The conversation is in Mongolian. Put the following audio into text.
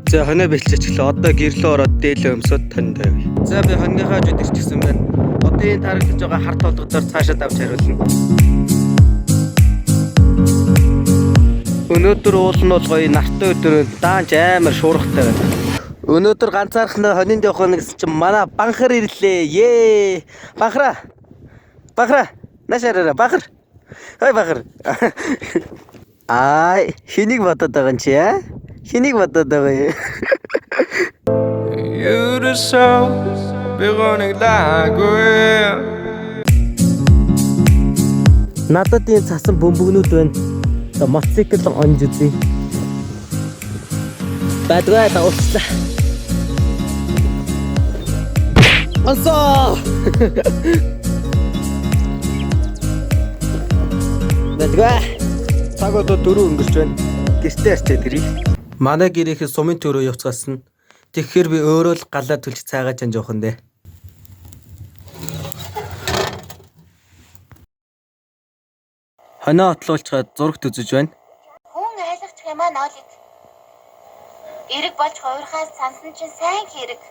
За хоноо бэлчээчлээ. Одоо гэрлөө ороод дээлээ өмсөд танд тавь. За би хоногийнхаа жид ирчихсэн байна. Одоо энэ тарагдж байгаа харт толгодоор цаашаа давж хариулна. Өнөөдөр уул нь бол гоё нартай өдөр даанч амар шуургатай байна. Өнөөдөр ганцаархан хонин явах нь гэсэн чинь манай банхар ирлээ. Ее! Банхара. Банхара. Нашаараа банхар. Хай банхар. Ай, хэнийг бодоод байгаа юм чи аа? Хэнийг бодоод байгаа юм? You the soul, be running like well. Надад энэ цасан бөмбөгнүүд байна. Мотоцикл онж үзье. Бадгаа таулцлаа. Ансаа! Бадгаа. Цаг одоо 4 өнгөрч байна. Гэртээ арчаад ирье. Манай гэрээхээ сумын төрөө явцгаасан. Тэгэхээр би өөрөө л галаа төлж цаагааж ан жоохон дээ. Хоноо отлуулчаад зурагт үзэж байна. Хүн айлгч хэмээн олиг. Эрэг болж хувирхаас сансан чинь сайн хэрэг.